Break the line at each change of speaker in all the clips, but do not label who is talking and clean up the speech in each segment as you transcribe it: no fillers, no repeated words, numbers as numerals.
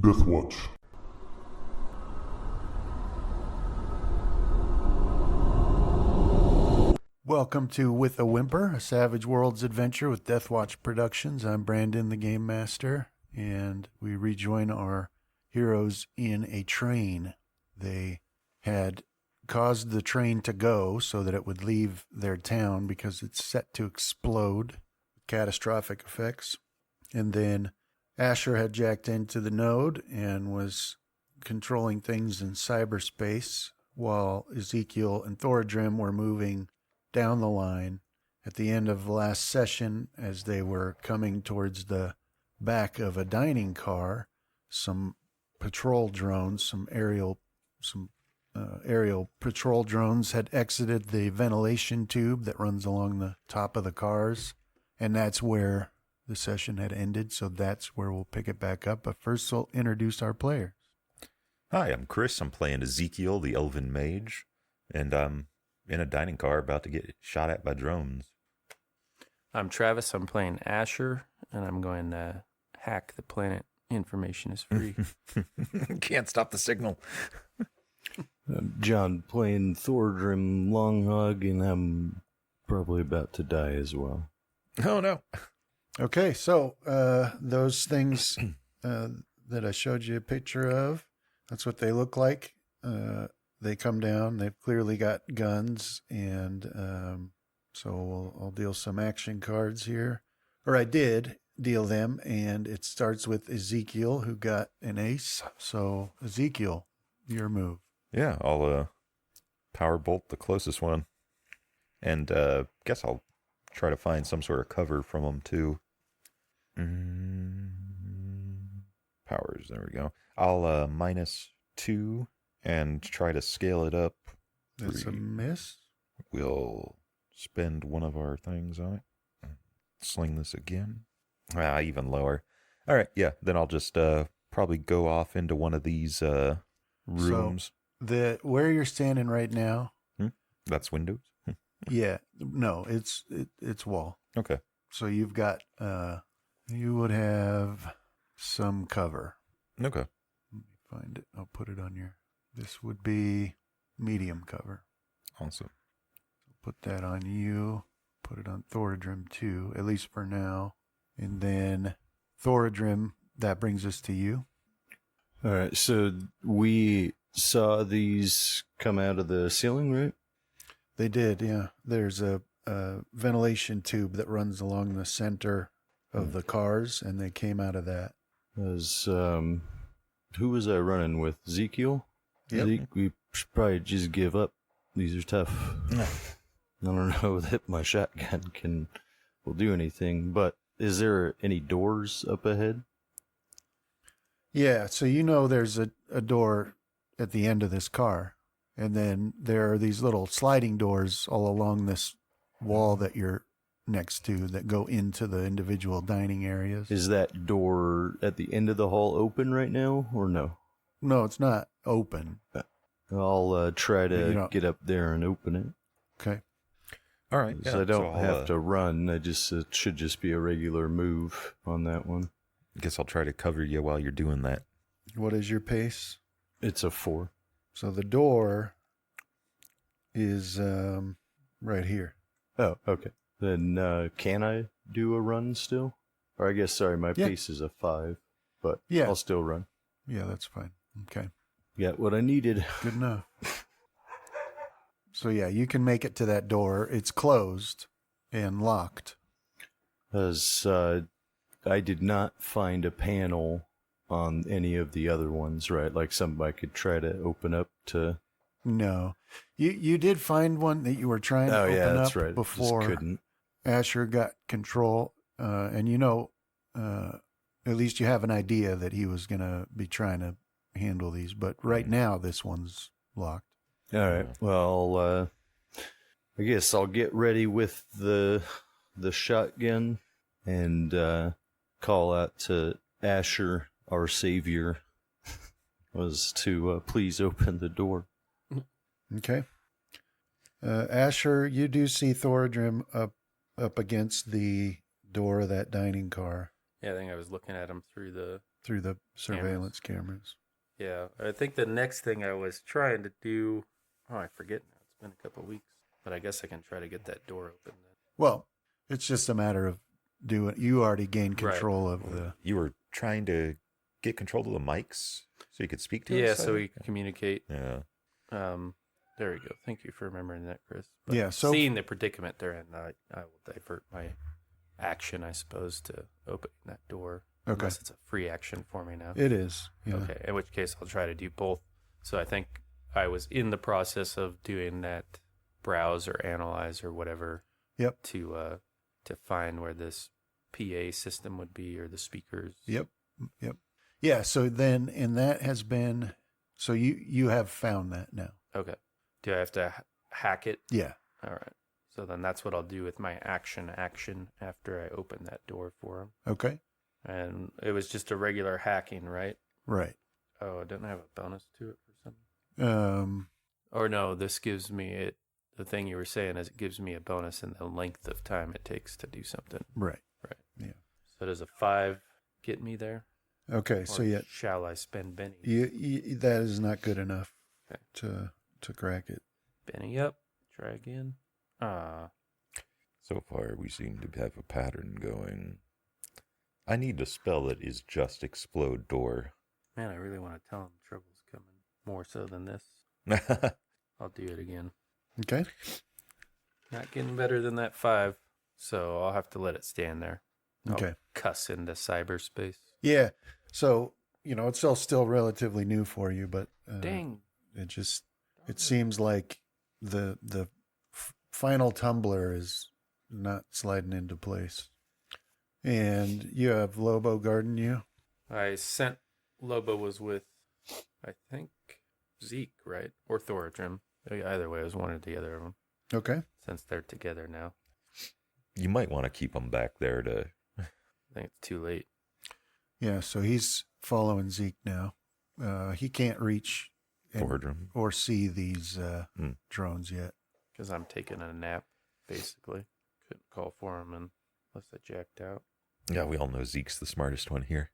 Deathwatch.
Welcome to With a Whimper, a Savage Worlds adventure with Deathwatch Productions. I'm Brandon, the Game Master, and we rejoin our heroes in a train. They had caused the train to go so that it would leave their town because it's set to explode with catastrophic effects. And then Asher had jacked into the node and was controlling things in cyberspace while Ezekiel and Thoradrim were moving down the line. At the end of the last session, as they were coming towards the back of a dining car, some patrol drones, some aerial patrol drones had exited the ventilation tube that runs along the top of the cars, and that's where the session had ended, so that's where we'll pick it back up. But first, we'll introduce our players.
Hi, I'm Chris. I'm playing Ezekiel, the Elven Mage, and I'm in a dining car about to get shot at by drones.
I'm Travis. I'm playing Asher, and I'm going to hack the planet. Information is free.
Can't stop the signal.
I'm John playing Thoradrim Longhog, and I'm probably about to die as well.
Oh, no.
Okay, so those things that I showed you a picture of, that's what they look like. They come down. They've clearly got guns, and so I'll deal some action cards here. Or I did deal them, and it starts with Ezekiel, who got an ace. So, Ezekiel, your move.
Yeah, I'll power bolt the closest one, and guess I'll try to find some sort of cover from them, too. Powers, there we go. I'll -2 and try to scale it up.
That's a miss.
We'll spend one of our things on it. Sling this again. Even lower. All right, yeah. Then I'll just probably go off into one of these rooms.
So where you're standing right now.
That's windows.
Yeah, no, it's wall.
Okay.
So you've got you would have some cover.
Okay.
Let me find it. I'll put it on your. This would be medium cover.
Awesome.
Put that on you. Put it on Thoradrim too, at least for now. And then Thoradrim, that brings us to you.
All right, so we saw these come out of the ceiling, right?
They did, yeah. There's a ventilation tube that runs along the center of the cars, and they came out of that.
Who was I running with? Ezekiel?
Yep.
We should probably just give up. These are tough. I don't know that my shotgun will do anything, but is there any doors up ahead?
Yeah, so you know there's a door at the end of this car, and then there are these little sliding doors all along this wall that you're next to that go into the individual dining areas.
Is that door at the end of the hall open right now, or no?
No, it's not open.
I'll try to get up there and open it.
Okay.
All right.
So I don't have to run. It should just be a regular move on that one.
I guess I'll try to cover you while you're doing that.
What is your pace?
It's a 4.
So the door is right here.
Oh, okay. Then can I do a run still? Or I guess, sorry, my pace is a 5, but I'll still run.
Yeah, that's fine. Okay.
Got what I needed.
Good enough. So yeah, you can make it to that door. It's closed and locked.
As I did not find a panel on any of the other ones, right? Like something I could try to open up to.
No. You did find one that you were trying to open
that's
up
right.
before
Just couldn't.
Asher got control. And at least you have an idea that he was going to be trying to handle these. But right now, this one's locked.
All right. Well, I guess I'll get ready with the shotgun and call out to Asher, our savior, was to please open the door.
Okay. Asher, you do see Thoradrim up against the door of that dining car.
Yeah, I think I was looking at them through the.
through the surveillance cameras.
Yeah, I think the next thing I was trying to do. Oh, I forget now. It's been a couple of weeks, but I guess I can try to get that door open. Then.
Well, it's just a matter of doing. You already gained control of the.
You were trying to get control of the mics so you could speak to us?
Yeah,
I
so we
think?
can communicate.
Yeah.
There we go. Thank you for remembering that, Chris. But
Yeah, so
seeing the predicament they're in, I will divert my action, I suppose, to opening that door.
Okay.
Unless it's a free action for me now.
It is. Yeah.
Okay, in which case I'll try to do both. So I think I was in the process of doing that browse or analyze or whatever.
Yep.
To find where this PA system would be or the speakers.
Yep. Yeah. So then, and that has been. So you have found that now.
Okay. Do I have to hack it?
Yeah.
All right. So then that's what I'll do with my action after I open that door for him.
Okay.
And it was just a regular hacking, right?
Right.
Oh, it doesn't have a bonus to it for something? Or no, this gives me it. The thing you were saying is it gives me a bonus in the length of time it takes to do something.
Right.
Right.
Yeah.
So does a 5 get me there?
Okay. So
Or
yeah,
shall I spend Benny?
you that is not good enough
Okay.
to crack it.
Benny up. Try again.
So far, we seem to have a pattern going. I need a spell that is just explode door.
Man, I really want to tell him trouble's coming more so than this. I'll do it again.
Okay.
Not getting better than that 5, so I'll have to let it stand there. I'll
Okay.
cuss into cyberspace.
Yeah. So it's all still relatively new for you, but
Dang.
it seems like the final tumbler is not sliding into place. And you have Lobo guarding you.
I sent Lobo was with, I think, Zeke, right? Or Thoradrim. Either way, it was one or the other of them.
Okay.
Since they're together now.
You might want to keep them back there to.
I think it's too late.
Yeah. So he's following Zeke now. He can't reach
Boardroom.
or see these drones yet.
Because I'm taking a nap, basically. Couldn't call for him unless I jacked out.
Yeah, we all know Zeke's the smartest one here.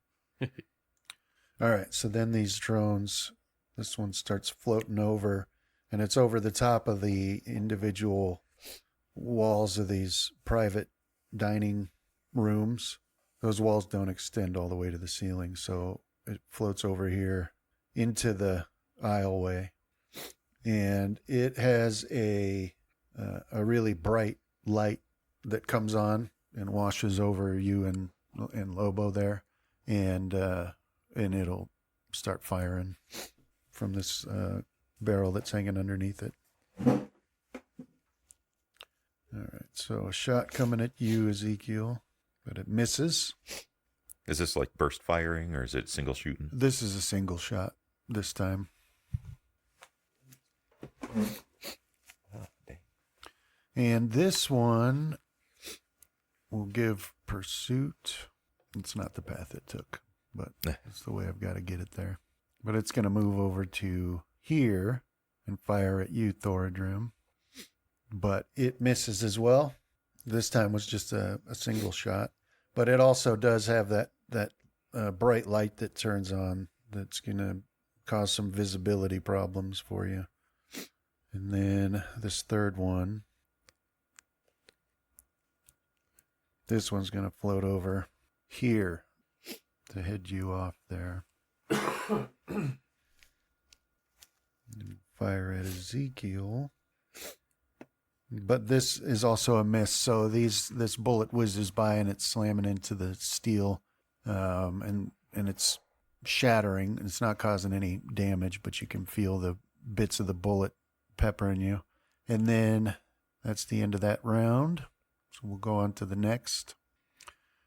All right. So then these drones, this one starts floating over, and it's over the top of the individual walls of these private dining rooms. Those walls don't extend all the way to the ceiling, so it floats over here into the aisleway. And it has a really bright light that comes on and washes over you and Lobo there, and it'll start firing from this barrel that's hanging underneath it. All right, so a shot coming at you, Ezekiel, but it misses.
Is this like burst firing or is it single shooting?
This is a single shot this time. And this one will give pursuit. It's not the path it took, but that's the way I've got to get it there. But it's going to move over to here and fire at you, Thoradrim. But it misses as well. This time was just a single shot. But it also does have that bright light that turns on that's going to cause some visibility problems for you. And then this third one. This one's going to float over here to head you off there. And fire at Ezekiel. But this is also a miss, so this bullet whizzes by and it's slamming into the steel, and it's shattering. It's not causing any damage, but you can feel the bits of the bullet peppering you. And then that's the end of that round. So we'll go on to the next,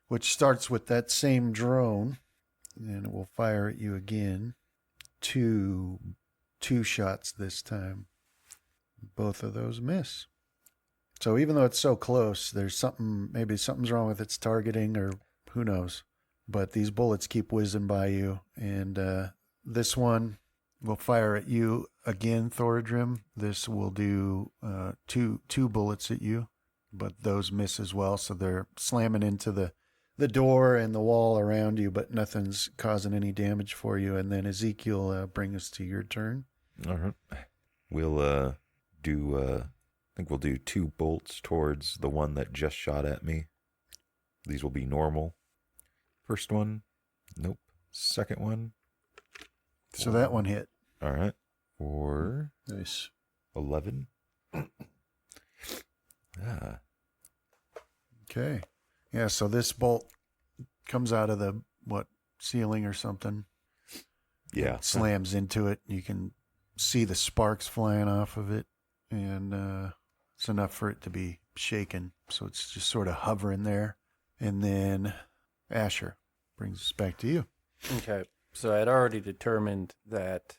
which starts with that same drone, and it will fire at you again. Two shots this time. Both of those miss. So even though it's so close, there's maybe something's wrong with its targeting, or who knows. But these bullets keep whizzing by you, and this one will fire at you again, Thoradrim. This will do two bullets at you, but those miss as well. So they're slamming into the the door and the wall around you, but nothing's causing any damage for you. And then Ezekiel, bring us to your turn.
All right. We'll I think we'll do 2 bolts towards the one that just shot at me. These will be normal. First one, nope. Second one.
So that one hit.
All right. For
Nice.
11.
Okay. Yeah, so this bolt comes out of the, ceiling or something.
Yeah.
It slams into it. You can see the sparks flying off of it, and it's enough for it to be shaken. So it's just sort of hovering there. And then Asher brings us back to you.
Okay. So I had already determined that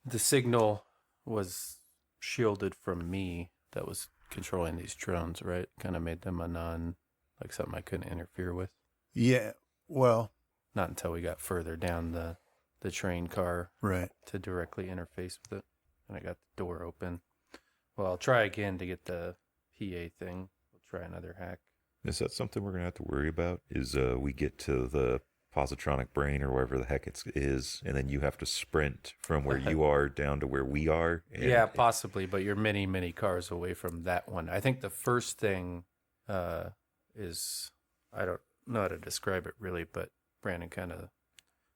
the signal was shielded from me that was controlling these drones, right? Kind of made them like something I couldn't interfere with.
Yeah, well,
Not until we got further down the train car
right.
to directly interface with it. And I got the door open. Well, I'll try again to get the PA thing. We'll try another hack.
Is that something we're going to have to worry about? Is we get to the positronic brain or wherever the heck it is, and then you have to sprint from where you are down to where we are?
Yeah, possibly, but you're many, many cars away from that one. I think the first thing is, I don't know how to describe it really, but Brandon kind of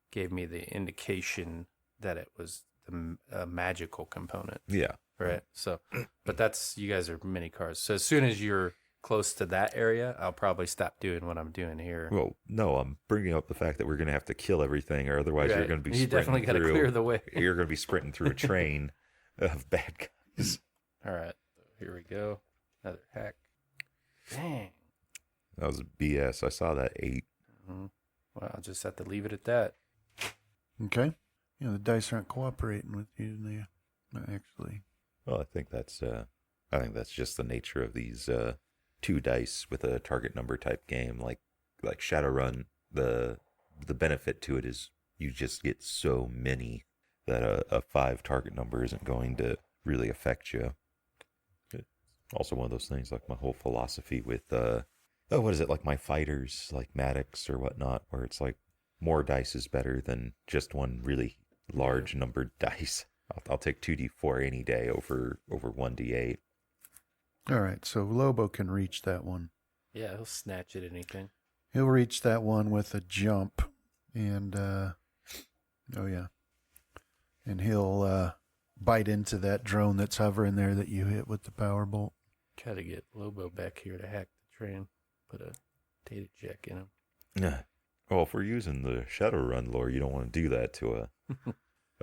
gave me the indication that it was the magical component.
Yeah.
Right. So, but that's, you guys are mini cars. So as soon as you're close to that area, I'll probably stop doing what I'm doing here.
Well, no, I'm bringing up the fact that we're going to have to kill everything, or otherwise
Right.
you're going to be
You definitely got to clear the way.
You're going to be sprinting through a train of bad guys.
All right. So here we go. Another hack. Dang.
That was BS. I saw that 8.
Mm-hmm. Well, I'll just have to leave it at that.
Okay. Yeah, the dice aren't cooperating with you, they actually.
Well, I think that's just the nature of these 2 dice with a target number type game, like Shadowrun. The benefit to it is you just get so many that a 5 target number isn't going to really affect you. It's also one of those things, like my whole philosophy with what is it, like my fighters, like Maddox or whatnot, where it's like more dice is better than just one really large numbered dice. I'll take 2d4 any day over 1d8.
All right, so Lobo can reach that one.
Yeah, he'll snatch at anything.
He'll reach that one with a jump, and and he'll bite into that drone that's hovering there that you hit with the power bolt.
Try to get Lobo back here to hack the train. Put a data jack in him.
Yeah. Well, if we're using the Shadowrun lore, you don't want to do that to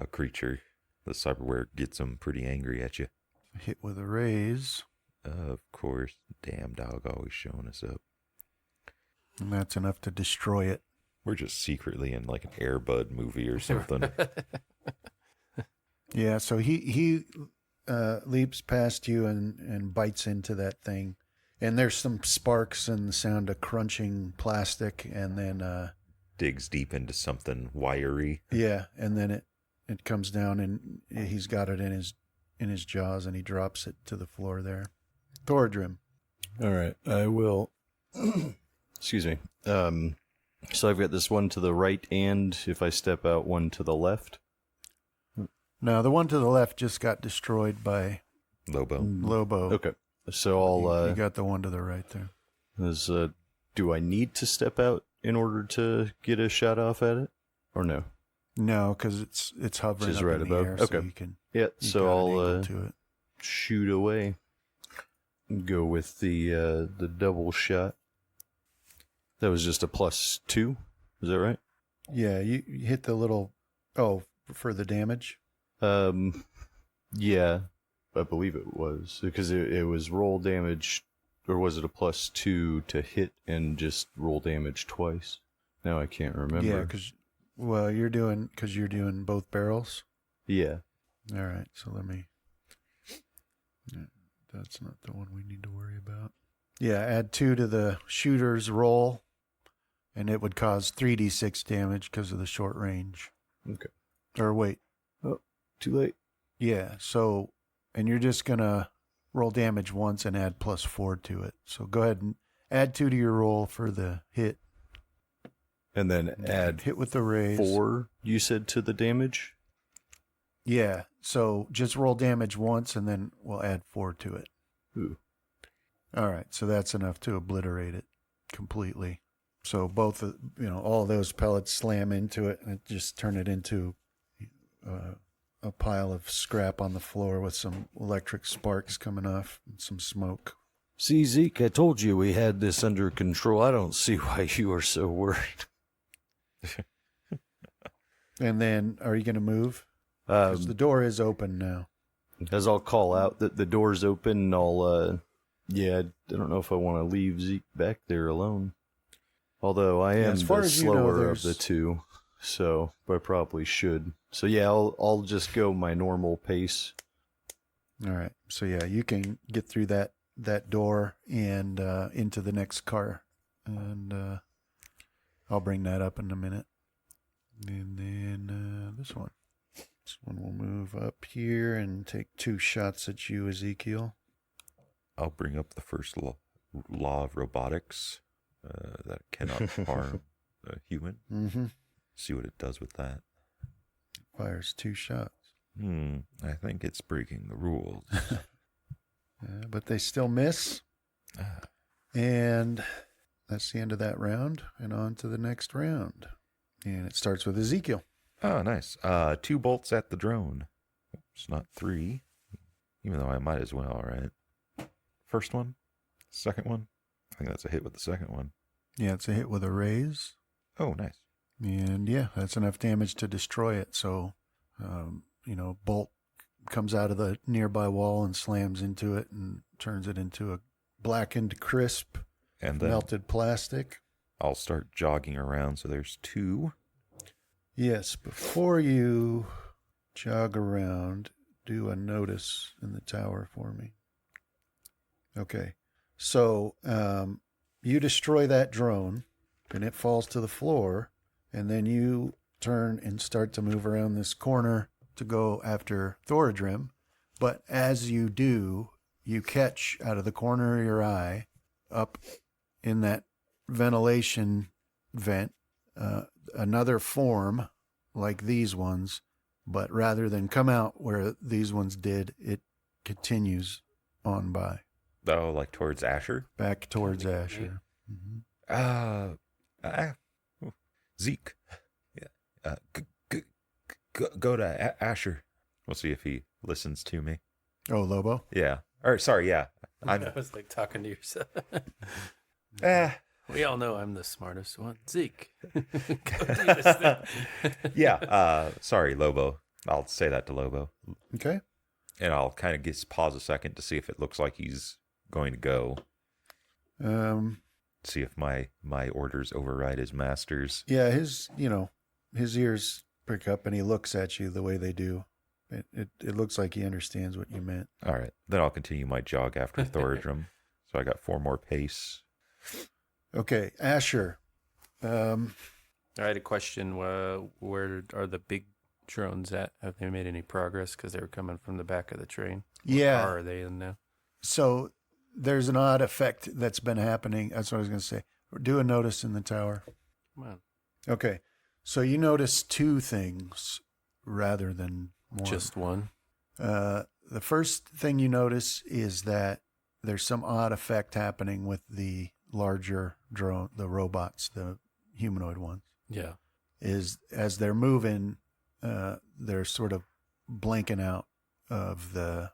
a creature. The cyberware gets them pretty angry at you.
Hit with a raise.
Of course. Damn dog always showing us up.
And that's enough to destroy it.
We're just secretly in like an Air Bud movie or something.
Yeah, so he leaps past you and bites into that thing. And there's some sparks and the sound of crunching plastic, and then
digs deep into something wiry.
Yeah, and then it comes down, and he's got it in his jaws, and he drops it to the floor there. Thordrim.
All right, I will. Excuse me. So I've got this one to the right, and if I step out, one to the left.
No, the one to the left just got destroyed by
Lobo.
Okay, so I'll.
You got the one to the right there.
Do I need to step out in order to get a shot off at it, or no?
No, because it's hovering
Just
up
right
in the
above.
air,
Okay.
so you can.
Yeah,
you
so
got an
I'll
angle to it.
shoot away. Go with the double shot. That was just a +2. Is that right?
Yeah, you hit the little. Oh, for the damage.
Yeah, I believe it was because it was roll damage, or was it a +2 to hit and just roll damage twice? Now I can't remember.
Yeah, because you're doing both barrels.
Yeah.
All right, so let me. Yeah, that's not the one we need to worry about. Yeah, add 2 to the shooter's roll, and it would cause 3d6 damage because of the short range.
Okay.
Or wait.
Oh, too late.
Yeah, so, and you're just going to roll damage once and add +4 to it. So go ahead and Add 2 to your roll for the hit.
And then add
hit with the raise.
4, you said, to the damage?
Yeah. So just roll damage once, and then we'll add 4 to it.
Ooh.
All right. So that's enough to obliterate it completely. So both, all those pellets slam into it, and just turn it into a pile of scrap on the floor with some electric sparks coming off and some smoke.
See, Zeke, I told you we had this under control. I don't see why you are so worried.
And then, are you going to move? Because the door is open now.
As I'll call out that the door's open, and I don't know if I want to leave Zeke back there alone. Although I am
as far
the
as you know,
slower of the two, so I probably should. So yeah, I'll just go my normal pace.
All right. So yeah, you can get through that door and into the next car, and I'll bring that up in a minute. And then this one will move up here and take 2 shots at you, Ezekiel.
I'll bring up the first law of robotics, that it cannot harm a human.
Mm-hmm.
See what it does with that.
Fires 2 shots.
I think it's breaking the rules.
But they still miss. And that's the end of that round, and on to the next round. And it starts with Ezekiel.
Oh, nice. 2 bolts at the drone. It's not 3, even though I might as well, right? First one, second one. I think that's a hit with the second one.
Yeah, it's a hit with a raise.
Oh, nice.
And yeah, that's enough damage to destroy it. So, bolt comes out of the nearby wall and slams into it and turns it into a blackened, crisp,
And then
melted plastic.
I'll start jogging around. So there's 2.
Yes, before you jog around, do a notice in the tower for me. Okay. So, you destroy that drone, and it falls to the floor, and then you turn and start to move around this corner to go after Thoradrim. But as you do, you catch out of the corner of your eye, up in that ventilation vent, another form like these ones, but rather than come out where these ones did, it continues on by.
Oh, like towards Asher?
Back towards Asher. Mm-hmm.
Zeke. Yeah. Go to Asher. We'll see if he listens to me.
Oh, Lobo?
Yeah. Or sorry, yeah.
I was like talking to yourself. We all know I'm the smartest one. Zeke. Go do this thing.
Yeah. Sorry, Lobo. I'll say that to Lobo.
Okay.
And I'll kind of just pause a second to see if it looks like he's going to go. See if my orders override his master's.
Yeah, his ears prick up and he looks at you the way they do. It looks like he understands what you meant.
All right. Then I'll continue my jog after Thoradrim. So I got 4 more pace.
Okay, Asher.
I had a question. Where are the big drones at? Have they made any progress? Because they were coming from the back of the train.
Yeah.
What car are they in now?
So there's an odd effect that's been happening. That's what I was going to say. Do a notice in the tower.
Come on.
Okay. So you notice 2 things rather than one.
Just one?
The first thing you notice is that there's some odd effect happening with the larger drone, the robots, the humanoid ones.
Yeah.
Is as they're moving, they're sort of blanking out of the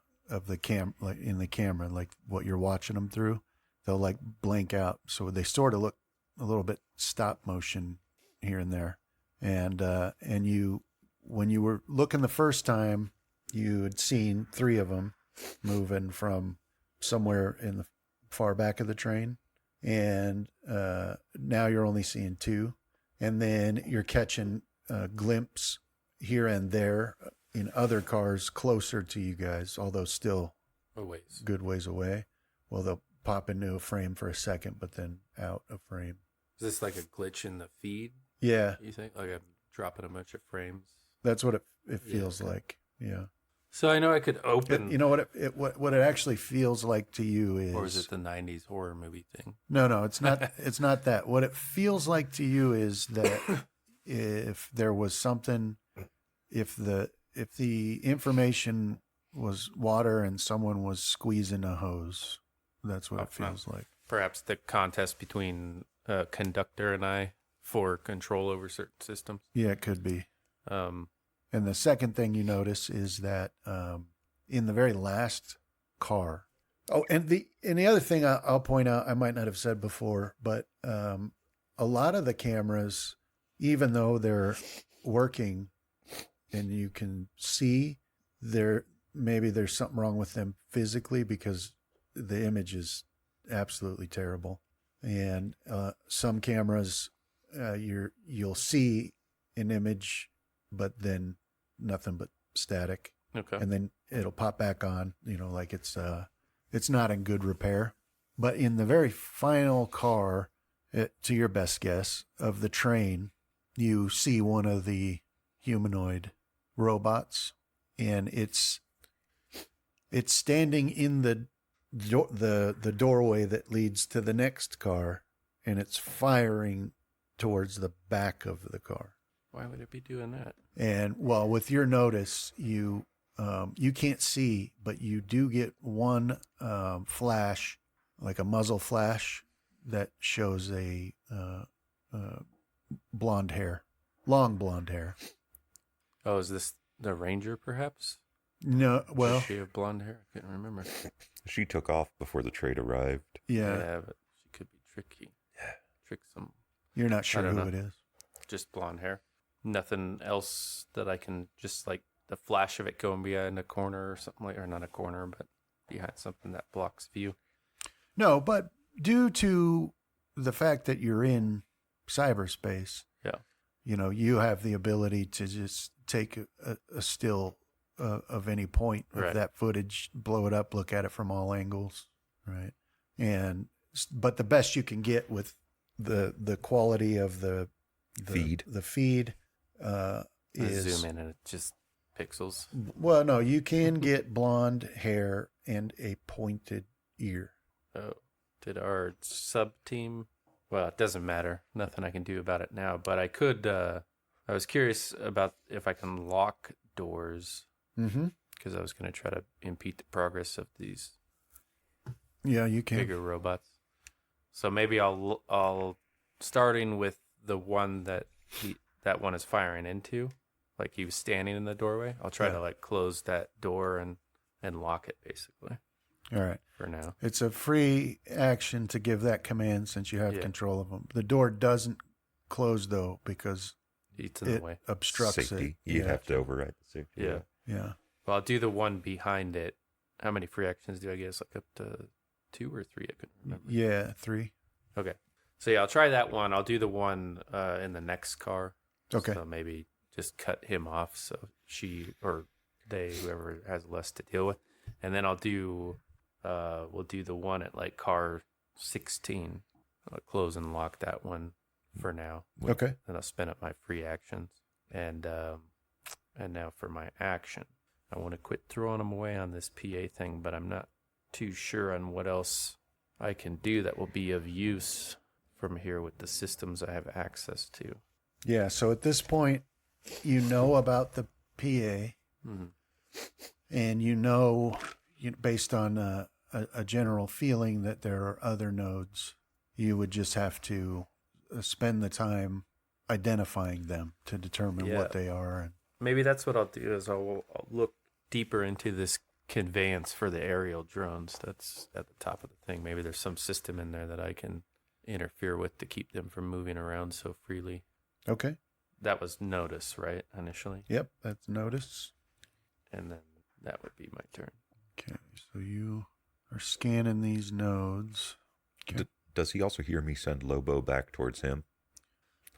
like in the camera, like what you're watching them through. They'll like blank out, so they sort of look a little bit stop motion here and there. And you, when you were looking the first time, you had seen 3 of them moving from somewhere in the far back of the train, and now you're only seeing 2, and then you're catching a glimpse here and there in other cars closer to you guys, although still
a ways.
good ways away. Well, they'll pop into a frame for a second, but then out of frame.
Is this like a glitch in the feed,
Yeah,
you think? Like I'm dropping a bunch of frames?
that's what it feels like. Yeah.
So I know I could open.
You know what it actually feels like to you is,
or is it the '90s horror movie thing?
No, it's not. It's not that. What it feels like to you is that if there was something, if the information was water and someone was squeezing a hose, that's what it feels like.
Perhaps the contest between a conductor and I for control over certain systems.
Yeah, it could be. And the second thing you notice is that in the very last car. Oh, and the other thing I'll point out, I might not have said before, but a lot of the cameras, even though they're working and you can see maybe there's something wrong with them physically because the image is absolutely terrible. And some cameras, you'll see an image, but then nothing but static.
Okay.
And then it'll pop back on, like it's not in good repair. But in the very final car, to your best guess, of the train, you see one of the humanoid robots, and it's standing in the doorway that leads to the next car, and it's firing towards the back of the car.
Why would it be doing that?
And well, with your notice, you can't see, but you do get one flash, like a muzzle flash, that shows a blonde hair, long blonde hair.
Oh, is this the Ranger, perhaps?
No, well,
Does she have blonde hair? I couldn't remember.
She took off before the trade arrived.
yeah,
But she could be tricky.
Yeah.
Trick some.
you're not sure
I don't
who
know.
it is.
Just blonde hair. Nothing else that I can just like the flash of it going behind a corner or something or not a corner, but behind something that blocks view.
No, but due to the fact that you're in cyberspace,
Yeah.
you have the ability to just take a still of any point of
Right.
that footage, blow it up, look at it from all angles, right? But the best you can get with the quality of the
Feed.
the feed
I
is
zoom in and it's just pixels.
well, no, you can get blonde hair and a pointed ear.
Oh, did our sub team? Well, it doesn't matter. Nothing I can do about it now. But I could. I was curious about if I can lock doors
Mm-hmm.
because I was going to try to impede the progress of these
Yeah, you can.
bigger robots. So maybe I'll starting with the one that one is firing into, like he was standing in the doorway. I'll try
Yeah.
to like close that door and lock it basically
All right.
for now.
It's a free action to give that command since you have
Yeah.
control of them. The door doesn't close though because
It's in
it
the way.
obstructs
Safety.
it.
You'd
Yeah.
have to override the safety.
Yeah.
Yeah.
Well, I'll do the one behind it. How many free actions do I get? It's like up to 2 or 3. I couldn't remember.
Yeah. 3.
Okay. So yeah, I'll try that one. I'll do the one in the next car.
Okay.
So maybe just cut him off so she or they, whoever has less to deal with. And then we'll do the one at like car 16. I'll close and lock that one for now.
Okay.
Then I'll spin up my free actions. And now for my action. I want to quit throwing them away on this PA thing, but I'm not too sure on what else I can do that will be of use from here with the systems I have access to.
Yeah. So at this point, you know about the PA,
Mhm.
and based on a general feeling that there are other nodes, you would just have to spend the time identifying them to determine
Yeah.
what they are. And
Maybe that's what I'll do is I'll look deeper into this conveyance for the aerial drones. That's at the top of the thing. Maybe there's some system in there that I can interfere with to keep them from moving around so freely.
okay.
That was notice, right, initially?
Yep. That's notice.
And then that would be my turn.
Okay. So you are scanning these nodes. Okay.
Does he also hear me send Lobo back towards him?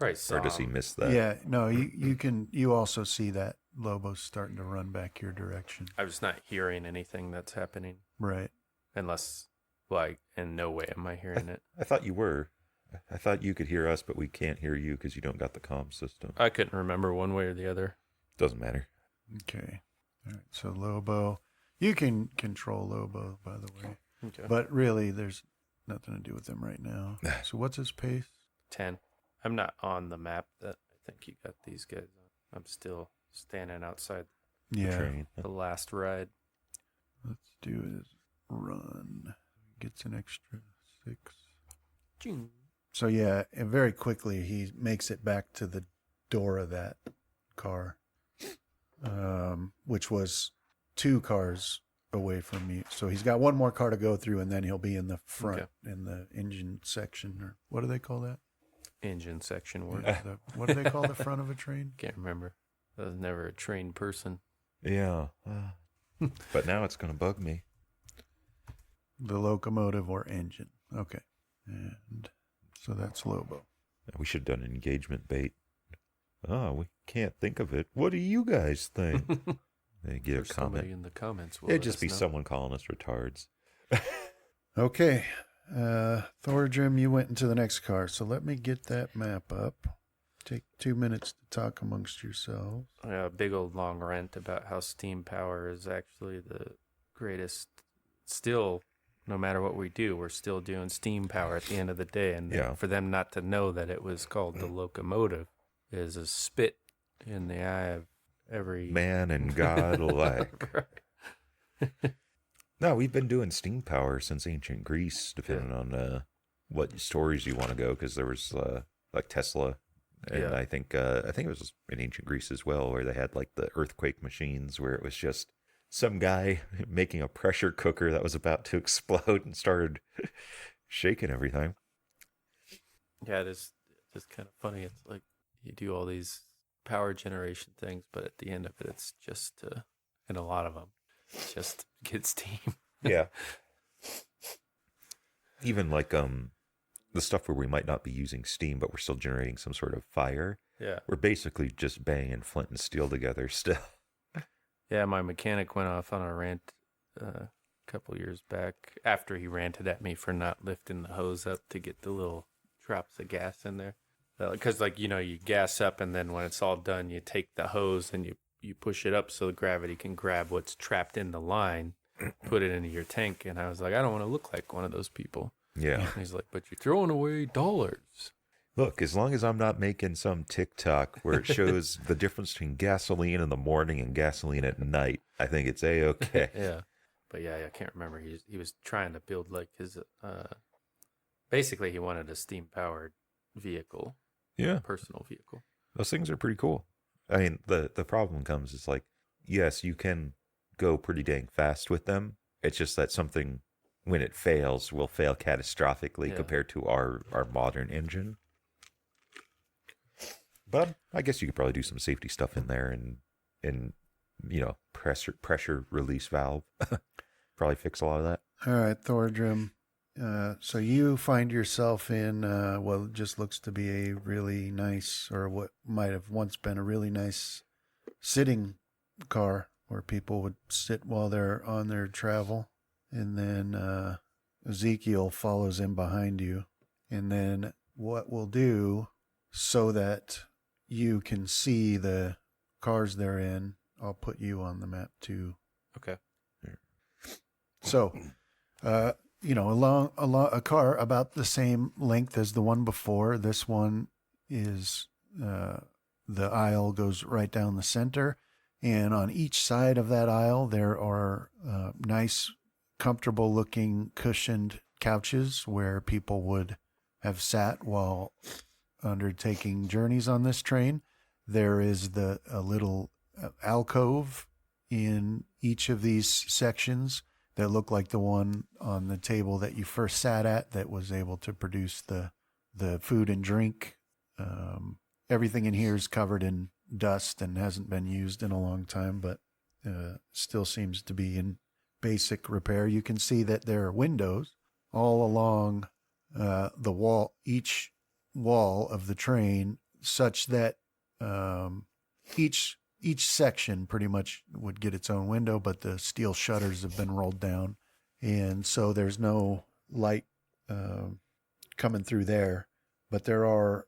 Right.
Or does he miss that?
Yeah, no, you also see that Lobo's starting to run back your direction.
I'm just not hearing anything that's happening.
Right.
Unless, like, in no way am I hearing it.
I thought you were. I thought you could hear us, but we can't hear you because you don't got the comm system.
I couldn't remember one way or the other.
Doesn't matter.
Okay. All right, so Lobo. You can control Lobo, by the way.
Okay.
But really, there's nothing to do with him right now. So what's his pace?
10. I'm not on the map that I think you got these guys on. I'm still standing outside
Yeah.
Train.
the last ride.
Let's do his run. Gets an extra 6.
Ching.
So yeah, and very quickly he makes it back to the door of that car, which was 2 cars away from you. So he's got one more car to go through, and then he'll be in the front, in the engine section, or what do they call that?
Engine section work.
What do they call the front of a train?
Can't remember. I was never a trained person.
Yeah. But now it's going to bug me.
The locomotive or engine. Okay. And so that's Lobo.
We should have done an engagement bait. Oh, we can't think of it. What do you guys think? They get a
There's somebody
comment.
in the comments. Will
It'd
let
just
us
be
know.
someone calling us retards.
Okay. Thorgrim, you went into the next car, so let me get that map up. Take 2 minutes to talk amongst yourselves.
A big old long rant about how steam power is actually the greatest. Still, no matter what we do, we're still doing steam power at the end of the day. And
Yeah.
for them not to know that it was called the locomotive is a spit in the eye of every
Man and God alike.
Right.
No, we've been doing steam power since ancient Greece, depending on what stories you want to go. Because there was like Tesla, and
Yeah.
I think it was in ancient Greece as well, where they had like the earthquake machines, where it was just some guy making a pressure cooker that was about to explode and started shaking everything.
Yeah, it is just kind of funny. It's like you do all these power generation things, but at the end of it, it's just, and a lot of them, it's just get steam.
Yeah. Even like the stuff where we might not be using steam, but we're still generating some sort of fire.
Yeah.
We're basically just banging flint and steel together still.
Yeah, my mechanic went off on a rant a couple years back after he ranted at me for not lifting the hose up to get the little drops of gas in there. Because, like, you gas up, and then when it's all done, you take the hose and you push it up so the gravity can grab what's trapped in the line, put it into your tank. And I was like, I don't want to look like one of those people.
Yeah.
And he's like, but you're throwing away dollars.
Look, as long as I'm not making some TikTok where it shows the difference between gasoline in the morning and gasoline at night, I think it's A-okay.
Yeah. But yeah, I can't remember. He was trying to build like his, basically he wanted a steam powered vehicle,
Yeah,
personal vehicle.
those things are pretty cool. I mean, the problem comes is like, yes, you can go pretty dang fast with them. It's just that something, when it fails, will fail catastrophically
Yeah.
compared to our modern engine. But I guess you could probably do some safety stuff in there and pressure release valve. Probably fix a lot of that.
All right, Thorgrim. So you find yourself in what just looks to be a really nice, or what might have once been a really nice sitting car where people would sit while they're on their travel. And then Ezekiel follows in behind you. And then what we'll do, so that you can see the cars they're in, I'll put you on the map too.
Okay.
So, a car about the same length as the one before. This one is the aisle goes right down the center, and on each side of that aisle there are nice, comfortable-looking cushioned couches where people would have sat while undertaking journeys on this train. There is a little alcove in each of these sections that look like the one on the table that you first sat at that was able to produce the food and drink. Everything in here is covered in dust and hasn't been used in a long time, but still seems to be in basic repair. You can see that there are windows all along the wall, each wall of the train, such that each section pretty much would get its own window, but the steel shutters have been rolled down, and so there's no light coming through there. But there are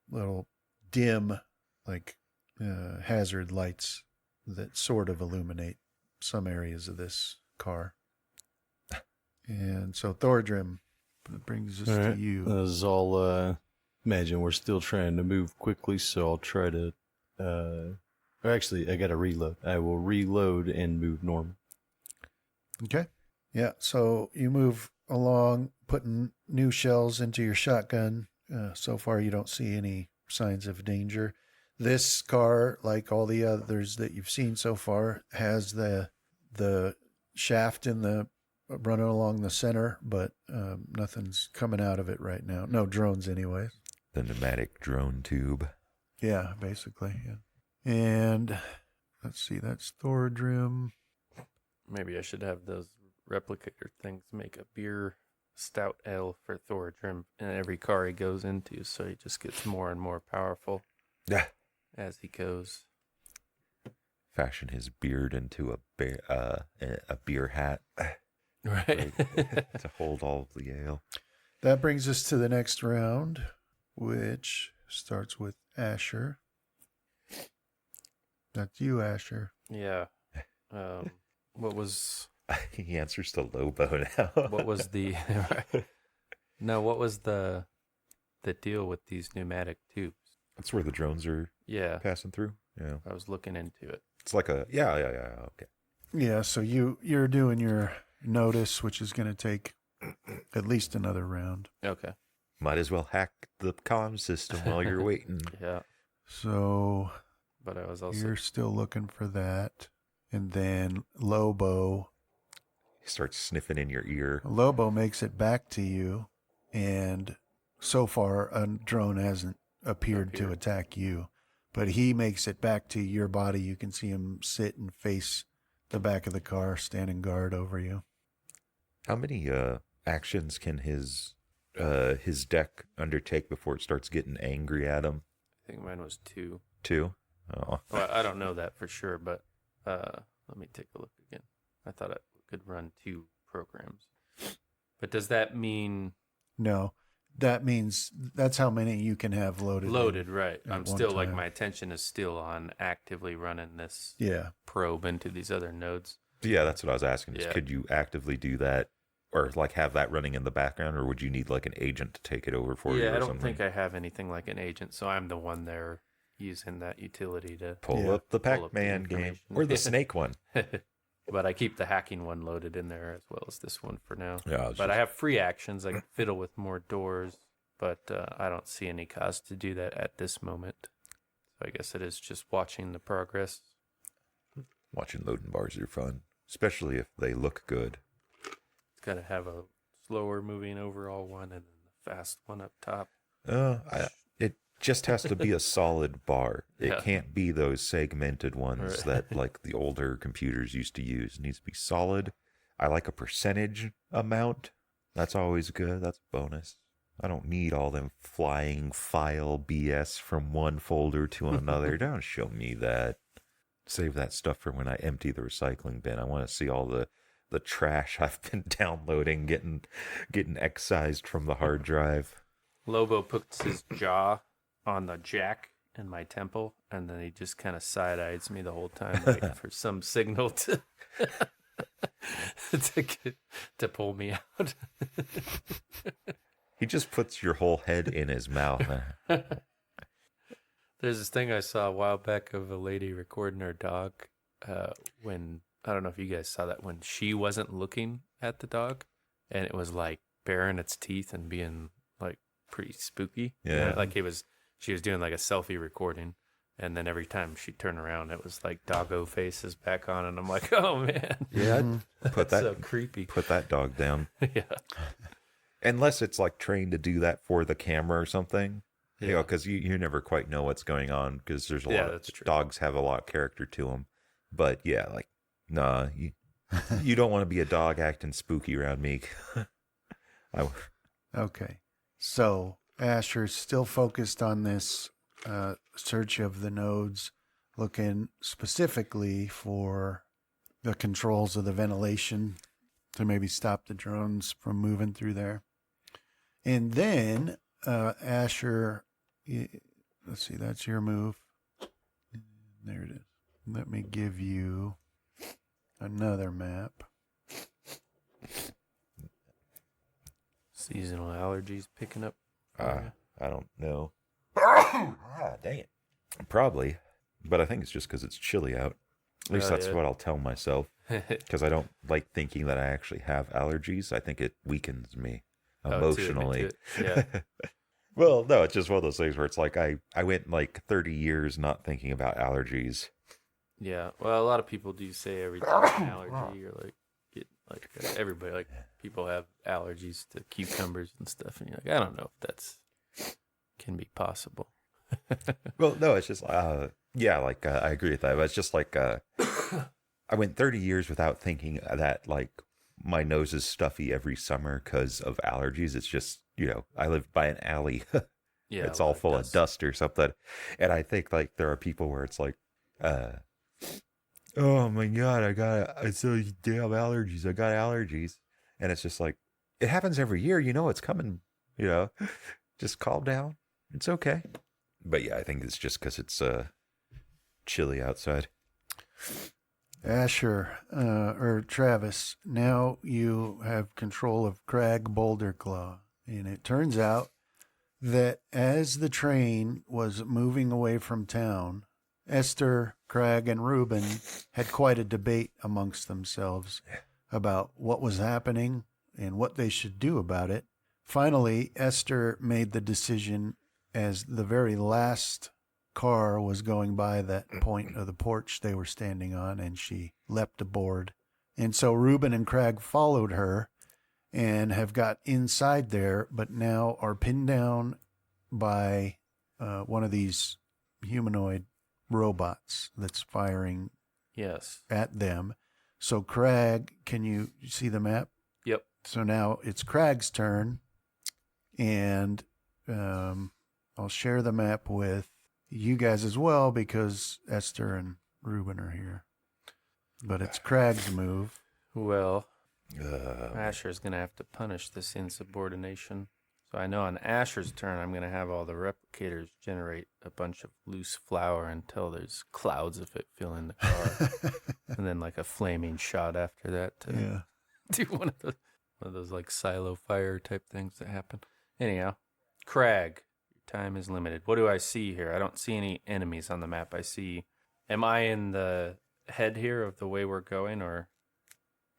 little dim, like hazard lights that sort of illuminate some areas of this car. And so Thordrim, that brings us
All
to
right.
you.
As I'll imagine we're still trying to move quickly, so I'll try to. Actually, I got to reload. I will reload and move normal.
Okay. Yeah, so you move along, putting new shells into your shotgun. So far, you don't see any signs of danger. This car, like all the others that you've seen so far, has the shaft in the running along the center, but nothing's coming out of it right now. No drones, anyways.
The pneumatic drone tube.
Yeah, basically. Yeah. And let's see, that's Thordrim.
Maybe I should have those replicator things make a beer stout ale for Thordrim in every car he goes into, so he just gets more and more powerful
Yeah.
as he goes.
Fashion his beard into a beer hat
Right.
to hold all of the ale.
That brings us to the next round, which starts with Asher. That's you, Asher.
Yeah. What was
He answers to Lobo now.
what was the no? What was the deal with these pneumatic tubes?
That's where the drones are
Yeah,
passing through. Yeah.
I was looking into it.
It's like a yeah. Okay.
Yeah, so you're doing your notice, which is going to take at least another round.
Okay.
Might as well hack the comm system while you're waiting.
Yeah,
So
but I was also
you're still looking for that. And then Lobo
He starts sniffing in your ear.
makes it back to you, and so far a drone hasn't appeared to attack you, but he makes it back to your body. You can see him sit and face the back of the car, standing guard over you.
How many actions can his deck undertake before it starts getting angry at him?
I think mine was 2.
2? Oh.
Well, I don't know that for sure, but let me take a look again. I thought I could run 2 programs. But does that mean
No, that means that's how many you can have loaded.
loaded? Right.
at
I'm
one
still like
time.
my attention is still on actively running this
Yeah.
probe into these other nodes.
Yeah, that's what I was asking. Is
Yeah.
could you actively do that, or like have that running in the background, or would you need like an agent to take it over for you?
Yeah,
or
I don't
something?
think I have anything like an agent, so I'm the one there using that utility to.
Pull
Yeah.
up the
Pull up the
Pac-Man game
information.
or the Snake one.
But I keep the hacking one loaded in there as well as this one for now.
Yeah,
But I have free actions. I can fiddle with more doors, but I don't see any cause to do that at this moment. So I guess it is just watching the progress.
watching loading bars are fun, especially if they look good.
It's got to have a slower moving overall one and then the fast one up top.
It just has to be a solid bar. It
Yeah.
can't be those segmented ones
Right.
that like the older computers used to use. It needs to be solid. I like a percentage amount. That's always good. That's a bonus. I don't need all them flying file BS from one folder to another. Don't show me that. Save that stuff for when I empty the recycling bin. I want to see all the trash I've been downloading getting excised from the hard drive.
Lobo puts his jaw on the jack in my temple, and then he just kind of side-eyes me the whole time, waiting for some signal to to pull me out.
He just puts your whole head in his mouth.
There's this thing I saw a while back of a lady recording her dog when, I don't know if you guys saw that, when she wasn't looking at the dog, and it was like baring its teeth and being like pretty spooky. You know,
Yeah.
like she was doing like a selfie recording, and then every time she turned around, it was like doggo faces back on, and I'm like, oh man,
Yeah, put
that's
that
so creepy.
put that dog down.
Yeah,
Unless it's like trained to do that for the camera or something. You know,
Yeah.
because you never quite know what's going on because there's a
Yeah,
lot
that's
of
true.
dogs have a lot of character to them. But yeah, like, nah, you don't want to be a dog acting spooky around me.
Okay. So Asher's still focused on this search of the nodes, looking specifically for the controls of the ventilation to maybe stop the drones from moving through there. And then Asher, let's see, that's your move. There it is. Let me give you another map.
Seasonal allergies picking up.
I don't know. Dang it. Probably. But I think it's just because it's chilly out. At least that's what I'll tell myself. Because I don't like thinking that I actually have allergies. I think it weakens me emotionally.
Yeah.
Well, no, it's just one of those things where it's like I went like 30 years not thinking about allergies.
Yeah. Well, a lot of people do say everything's an allergy, or everybody, like people have allergies to cucumbers and stuff, and you're like, I don't know if that's can be possible.
Well, no, it's just yeah, like I agree with that. But it's just like I went 30 years without thinking that like my nose is stuffy every summer because of allergies. It's just, I live by an alley.
Yeah,
It's all full of dust or something. And I think like there are people where it's like, oh my God, I so damn allergies. I got allergies. And it's just like, it happens every year. It's coming, just calm down. It's okay. But yeah, I think it's just because it's chilly outside.
Asher, or Travis, now you have control of Crag Boulderclaw. And it turns out that as the train was moving away from town, Esther, Crag, and Reuben had quite a debate amongst themselves about what was happening and what they should do about it. Finally, Esther made the decision as the very last car was going by that point of the porch they were standing on, and she leapt aboard. And so Reuben and Crag followed her and have got inside there, but now are pinned down by one of these humanoid robots that's firing at them. So Crag, can you see the map?
Yep.
So now it's Crag's turn, and I'll share the map with you guys as well because Esther and Reuben are here. But it's Crag's move.
Well, Asher's going to have to punish this insubordination. So I know on Asher's turn, I'm going to have all the replicators generate a bunch of loose flour until there's clouds of it filling the car. And then like a flaming shot after that to do one of those like silo fire type things that happen. Anyhow, Crag, your time is limited. What do I see here? I don't see any enemies on the map. Am I in the head here of the way we're going, or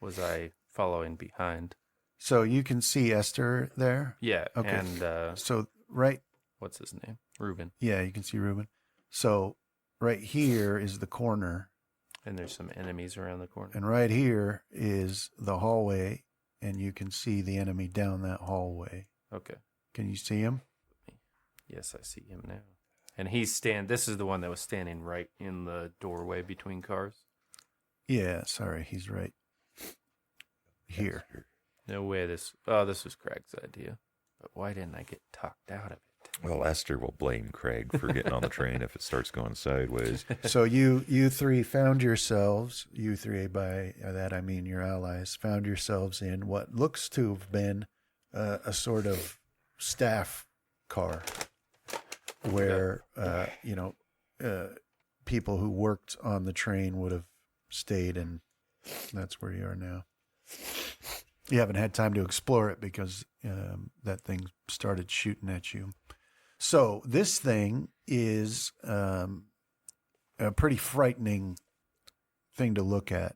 was I following behind?
So you can see Esther there?
Yeah.
Okay.
And
so right.
What's his name? Reuben.
Yeah, you can see Reuben. So right here is the corner.
And there's some enemies around the corner.
And right here is the hallway, and you can see the enemy down that hallway.
Okay.
Can you see him?
Yes, I see him now. And this is the one that was standing right in the doorway between cars?
Yeah, sorry, he's right here.
No way this was Craig's idea. But why didn't I get talked out of it?
Well, Esther will blame Craig for getting on the train if it starts going sideways.
So you three found yourselves, you three, by that I mean your allies, found yourselves in what looks to have been a sort of staff car where, people who worked on the train would have stayed, and that's where you are now. You haven't had time to explore it because that thing started shooting at you. So this thing is a pretty frightening thing to look at,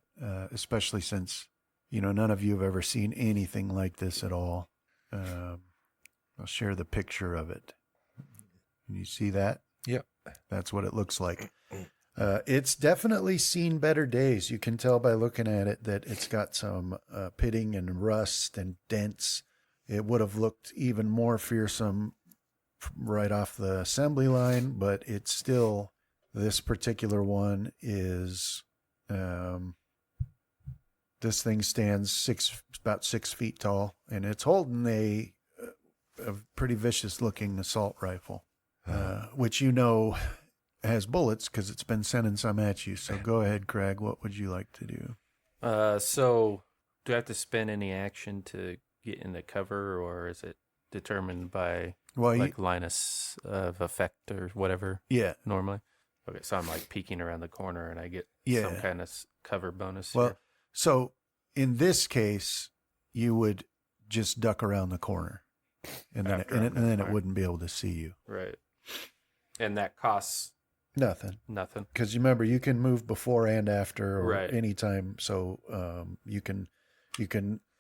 especially since, none of you have ever seen anything like this at all. I'll share the picture of it. Can you see that?
Yep.
That's what it looks like. It's definitely seen better days. You can tell by looking at it that it's got some pitting and rust and dents. It would have looked even more fearsome right off the assembly line, but it's still, this particular one is, this thing stands about 6 feet tall, and it's holding a pretty vicious looking assault rifle, which has bullets because it's been sending some at you. So go ahead, Craig. What would you like to do?
So do I have to spend any action to get into cover, or is it determined by line of effect or whatever?
Yeah.
Normally. Okay, so I'm like peeking around the corner and I get
Yeah.
some kind of cover bonus.
Well,
here.
so in this case, you would just duck around the corner, and then
After I'm in
it
fire.
wouldn't be able to see you.
Right. And that costs
Nothing.
nothing.
Because you remember, you can move before and after, or
Right.
anytime. So you can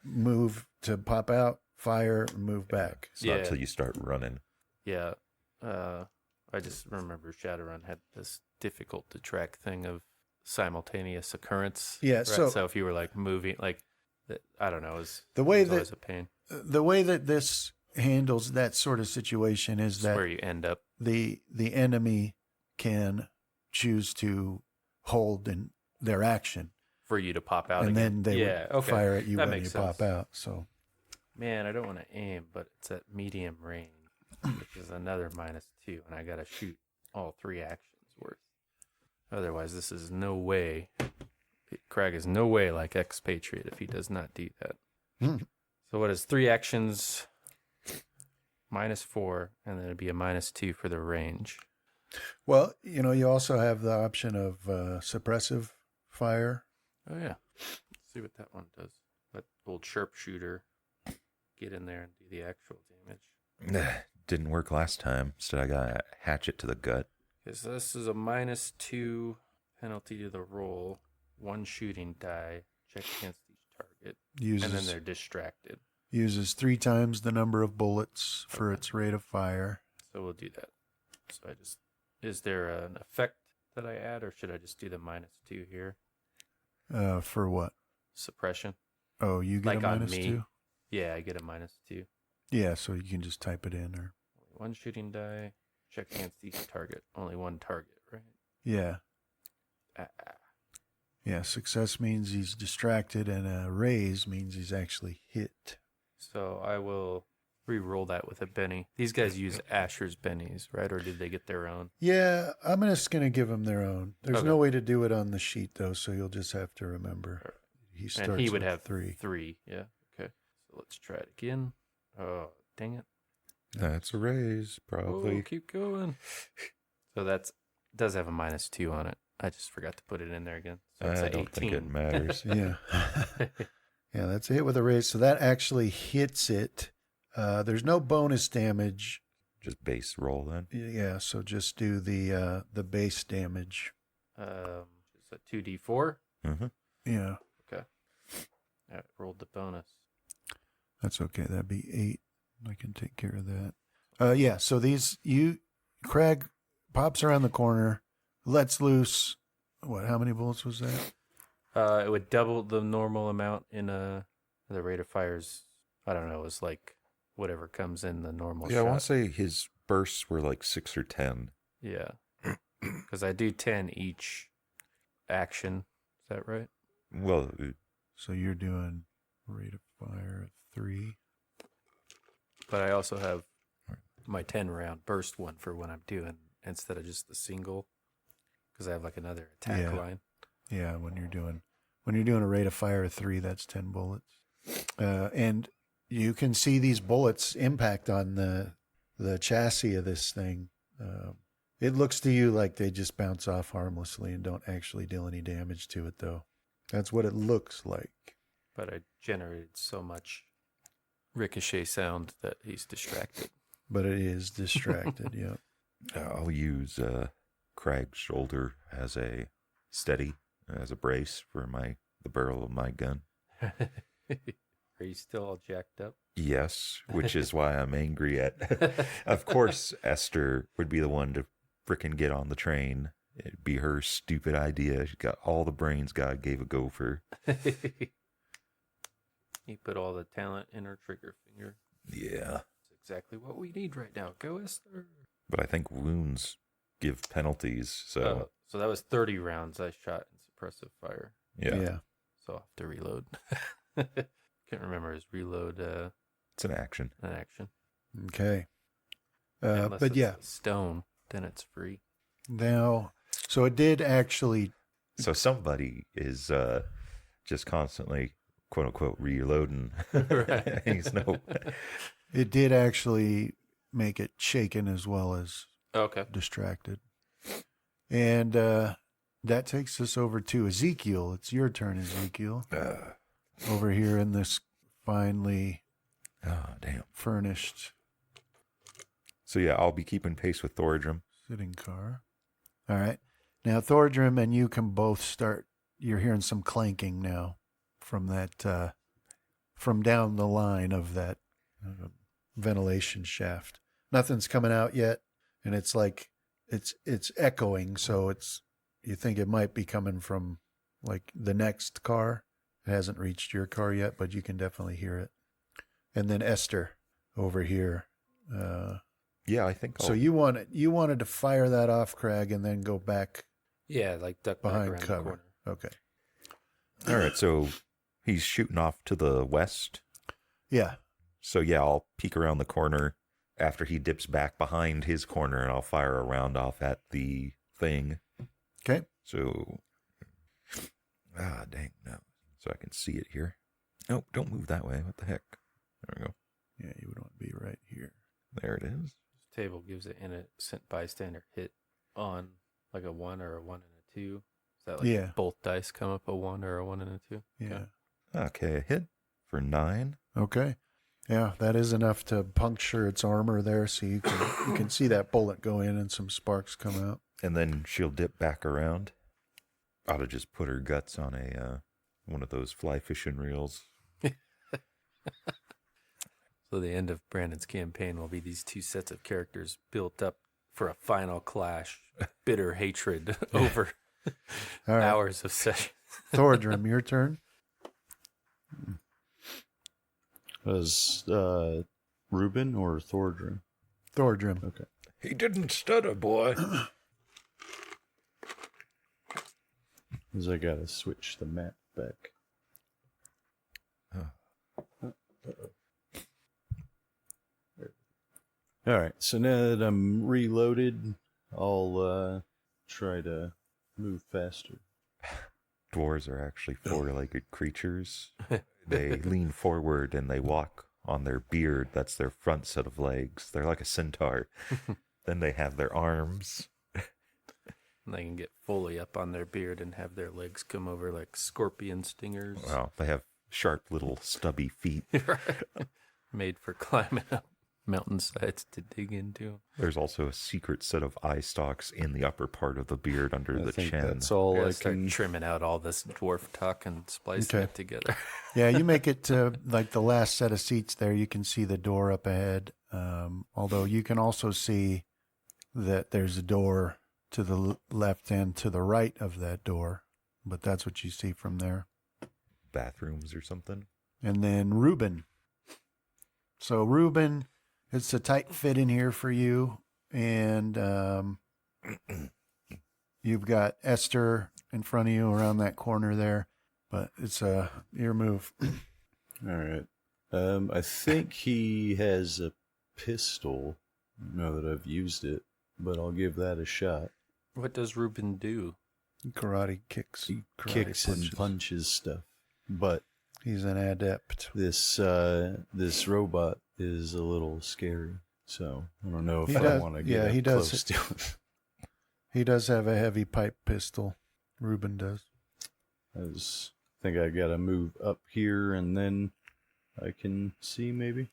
move to pop out, fire, and move back.
It's not until you start running.
Yeah. I just remember Shadowrun had this difficult to track thing of simultaneous occurrence.
Yeah,
Right?
so-
So if you were like moving, like, I don't know, it was
The way
it was always
that
a pain.
the way that this handles that sort of situation is
It's
that
where you end up.
the enemy can choose to hold in their action,
For you to pop out
and
again.
then they
yeah,
would
okay.
fire at you
That
when you
makes
pop
sense.
out. So
Man, I don't want to aim, but it's at medium range, which is another -2, and I got to shoot all 3 actions worth. Otherwise, this is no way. Crag is no way like Expatriate if he does not do that.
Hmm.
So what is 3 actions? -4, and then it'd be a -2 for the range.
well, you also have the option of suppressive fire.
Oh yeah. Let's see what that one does. Let old sharpshooter get in there and do the actual damage.
Didn't work last time. Instead, I got a hatchet to the gut.
Okay, so this is a -2 penalty to the roll. 1 shooting die. Check against each target. And then
Uses
they're distracted.
3 times the number of bullets for its rate of fire.
So we'll do that. So is there an effect that I add, or should I just do the -2 here?
For what?
Suppression.
Oh, you get
Like
a
on
minus
me.
2?
Yeah, I get a -2.
Yeah, so you can just type it in, or
1 shooting die. Check against each target. Only 1 target, right?
yeah.
Ah.
Yeah, success means he's distracted, and a raise means he's actually hit.
So I will re-roll that with a Benny. These guys use Asher's Bennies, right? Or did they get their own?
Yeah, I'm just going to give him their own. There's
Okay.
no way to do it on the sheet, though, so you'll just have to remember.
Alright.
He starts
And he would
with
have
3.
3. Yeah. Okay. So let's try it again. Oh, dang it.
That's a raise, probably.
Oh, keep going. So does have a -2 on it. I just forgot to put it in there again. So it's
I
an
don't
18.
think it matters.
Yeah. Yeah, that's a hit with a raise. So that actually hits it. There's no bonus damage.
Just base roll then.
Yeah, so just do the base damage.
It's a 2d4.
Mm-hmm.
Yeah,
I rolled the bonus.
that's okay. That'd be 8. I can take care of that. Yeah, so Crag pops around the corner, lets loose. How many bullets was that?
It would double the normal amount in the rate of fires. I don't know. It's like whatever comes in the normal
Yeah, I
shot.
want to say his bursts were like 6 or 10.
Yeah. Because I do 10 each action. Is that right?
Well,
So you're doing rate of fire at 3.
But I also have my 10 round burst one for when I'm doing instead of just the single. Because I have like another attack
Yeah.
line.
Yeah, when you're doing a rate of fire of 3, that's 10 bullets. And you can see these bullets impact on the chassis of this thing. It looks to you like they just bounce off harmlessly and don't actually deal any damage to it, though. That's what it looks like.
But I generated so much ricochet sound that he's distracted.
But it is distracted, yeah.
I'll use Crag's shoulder as a steady, as a brace for the barrel of my gun.
Are you still all jacked up?
Yes, which is why I'm angry at. Of course, Esther would be the one to frickin' get on the train. It'd be her stupid idea. She got all the brains God gave a gopher.
He put all the talent in her trigger finger.
Yeah.
That's exactly what we need right now. Go, Esther.
But I think wounds give penalties, so
So that was 30 rounds I shot in suppressive fire.
yeah.
So I'll have to reload. Can't remember his reload
It's an action.
an action.
Okay.
Unless
But
it's
yeah,
a stone, then it's free.
now, so it did actually,
So somebody is just constantly, quote unquote, reloading.
Right.
He's no.
it did actually make it shaken as well as
Okay.
distracted. And that takes us over to Ezekiel. It's your turn, Ezekiel. Over here in this finely furnished
So yeah, I'll be keeping pace with Thordrum.
sitting car. All right. Now, Thordrum and you can both start. You're hearing some clanking now from that, from down the line of that ventilation shaft. Nothing's coming out yet, and it's like it's echoing. So you think it might be coming from like the next car. It hasn't reached your car yet, but you can definitely hear it. And then Esther over here.
Yeah, I think
So you wanted to fire that off, Craig, and then go back
Yeah, like duck back
behind
around the
cover.
corner.
Okay.
All right, so he's shooting off to the west.
Yeah.
So yeah, I'll peek around the corner after he dips back behind his corner, and I'll fire a round off at the thing.
Okay.
So, dang, no. So I can see it here. Oh, don't move that way. What the heck? There we go.
Yeah, you would want to be right here.
There it is.
This table gives an innocent bystander hit on like a 1 or a 1 and a 2. Is that like
Yeah.
both dice come up a 1 or a 1 and a 2?
Yeah.
Okay, a hit for 9.
Okay. Yeah, that is enough to puncture its armor there, so you can see that bullet go in and some sparks come out.
And then she'll dip back around. Ought to just put her guts on a one of those fly fishing reels.
So the end of Brandon's campaign will be these two sets of characters built up for a final clash, bitter hatred over
All right.
hours of session.
Thordrum, your turn.
Was Reuben or Thordrum?
Thordrum.
Okay.
He didn't stutter, boy.
Because I gotta switch the map back. All right, so now that I'm reloaded, I'll try to move faster.
Dwarves are actually four-legged creatures. They lean forward and they walk on their beard. That's their front set of legs. They're like a centaur. Then they have their arms.
And they can get fully up on their beard and have their legs come over like scorpion stingers.
Well, they have sharp little stubby feet.
Made for climbing up mountainsides to dig into.
There's also a secret set of eye stalks in the upper part of the beard under
I
the
think
chin.
that's all I
Start
can.
trimming out all this dwarf talk and splicing
Okay.
it together.
Yeah, you make it to like the last set of seats there. You can see the door up ahead. Although you can also see that there's a door to the left and to the right of that door. But that's what you see from there.
Bathrooms or something.
And then Reuben. So Reuben, it's a tight fit in here for you. And you've got Esther in front of you around that corner there. But it's your move.
All right. I think he has a pistol. I don't know that I've used it, but I'll give that a shot.
What does Ruben do?
Karate kicks.
He
Karate
kicks and punches stuff. But
He's an adept.
this robot is a little scary, so I don't know if
He
I
does-
want to
yeah,
get
he
up
does.
close to it.
He does have a heavy pipe pistol. Reuben does.
I think I got to move up here, and then I can see maybe.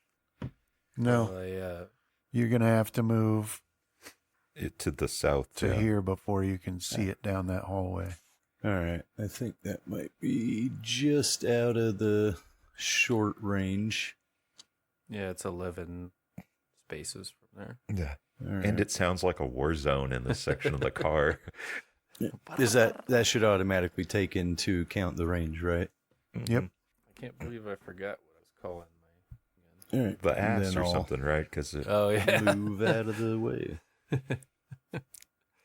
No,
Well,
you're going to have to move
It to the south.
to
yeah.
here before you can see it down that hallway.
All right, I think that might be just out of the short range.
yeah, it's 11 spaces from there.
Yeah.
All right.
And it sounds like a war zone in this section of the car.
Is that should automatically take into account the range, right?
Yep.
I can't believe I forgot what I was calling my.
All right.
The
and
ass
then
or
I'll
something, right? Because
Oh, yeah.
move out of the way.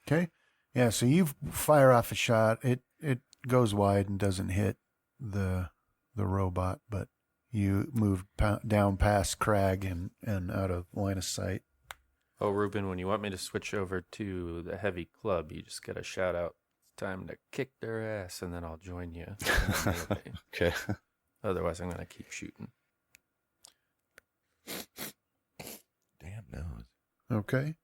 Okay. Yeah, so you fire off a shot. It goes wide and doesn't hit the robot, but you move down past Crag and out of line of sight.
Oh, Ruben, when you want me to switch over to the heavy club, you just got to shout out, it's time to kick their ass, and then I'll join you.
Okay.
Otherwise, I'm going to keep shooting.
damn nose.
Okay.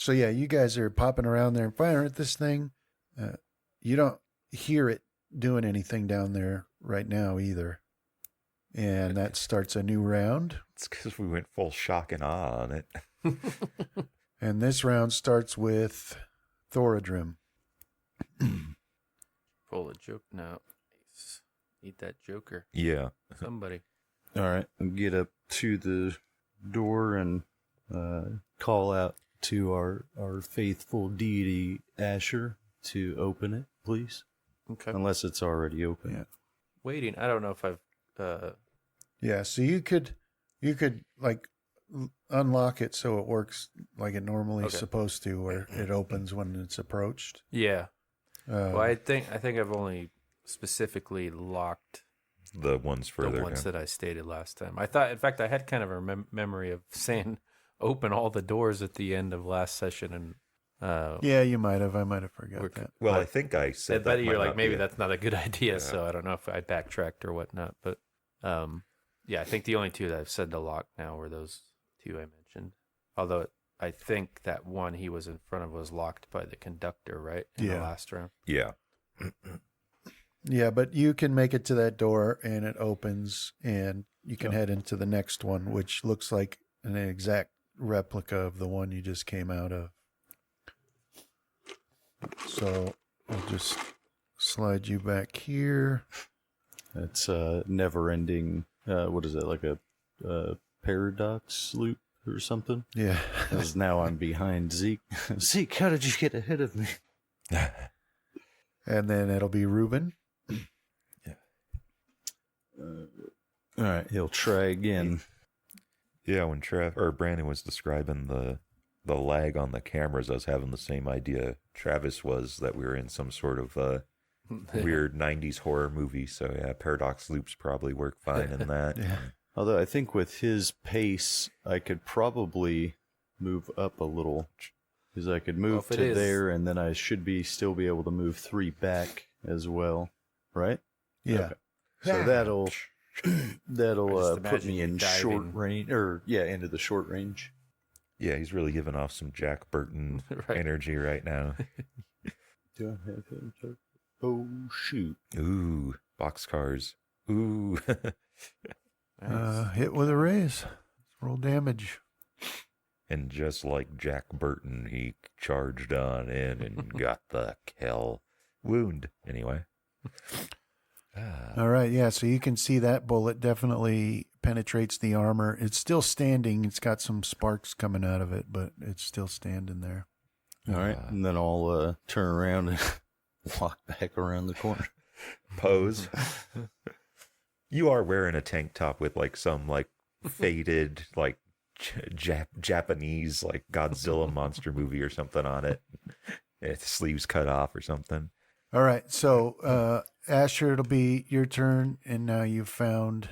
So yeah, you guys are popping around there and firing at this thing. You don't hear it doing anything down there right now either. And that starts a new round.
It's because we went full shock and awe on it.
And this round starts with Thoradrim.
Pull a joke now. Nice. Eat that joker.
Yeah.
Somebody.
All right. I'll get up to the door and call out to our faithful deity Asher to open it, please.
Okay.
Unless it's already open.
Yeah.
Waiting. I don't know if I've.
Yeah, so you could like unlock it so it works like it normally is supposed to, where it opens when it's approached.
Yeah. Well, I think I've only specifically locked
The ones further
the ones
down.
that I stated last time. I thought, in fact, I had kind of a memory of saying open all the doors at the end of last session, and
Yeah, you might have. I might have forgot that.
Well, I think I said
but
that.
you're
might
like,
not
maybe
be
that's not a good idea.
Yeah.
So I don't know if I backtracked or whatnot. But yeah, I think the only two that I've said to lock now were those two I mentioned. Although I think that one he was in front of was locked by the conductor, right? In the last round.
Yeah.
Yeah, but you can make it to that door and it opens and you can head into the next one, which looks like an exact replica of the one you just came out of. So I'll just slide you back here.
It's a never-ending, what is it, like a paradox loop or something?
Yeah.
Because now I'm behind Zeke. Zeke, how did you get ahead of me?
And then it'll be Reuben.
All right, he'll try again.
Yeah, when Brandon was describing the lag on the cameras, I was having the same idea Travis was, that we were in some sort of weird 90s horror movie. So yeah, paradox loops probably work fine in that.
Yeah.
Although I think with his pace, I could probably move up a little. Because I could move to there, and then I should still be able to move 3 back as well. Right?
Yeah.
Okay. So that'll put
imagine
me
you
in
diving.
short range, into the short range.
Yeah, he's really giving off some Jack Burton
Right.
energy right now.
Do I have him? Oh, shoot.
Ooh, boxcars. Ooh.
Hit with a raise. Roll damage.
And just like Jack Burton, he charged on in and got the kill. Wound, anyway.
All right, yeah, so you can see that bullet definitely penetrates the armor. It's still standing. It's got some sparks coming out of it, but it's still standing there.
All right. And then I'll turn around and walk back around the corner.
Pose. You are wearing a tank top with like some like faded like Japanese like Godzilla monster movie or something on it. Its sleeves cut off or something.
All right, so Asher, it'll be your turn, and now you've found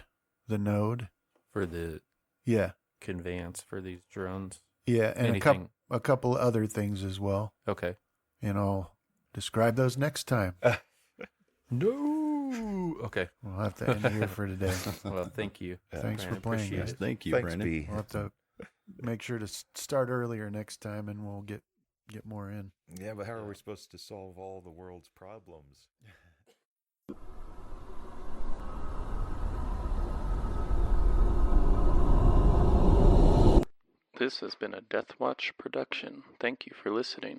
the node.
For the
Yeah,
conveyance for these drones.
yeah, and
Anything.
a couple of other things as well,
Okay.
and I'll describe those next time.
No. Okay.
We'll have to end here for today.
Well, thank you.
Thanks for
Brandon,
playing,
appreciate
guys.
it.
Thank you,
Thanks,
Brandon.
B.
We'll have to make sure to start earlier next time, and we'll get more in.
Yeah, but how are we supposed to solve all the world's problems?
This has been a Deathwatch production. Thank you for listening.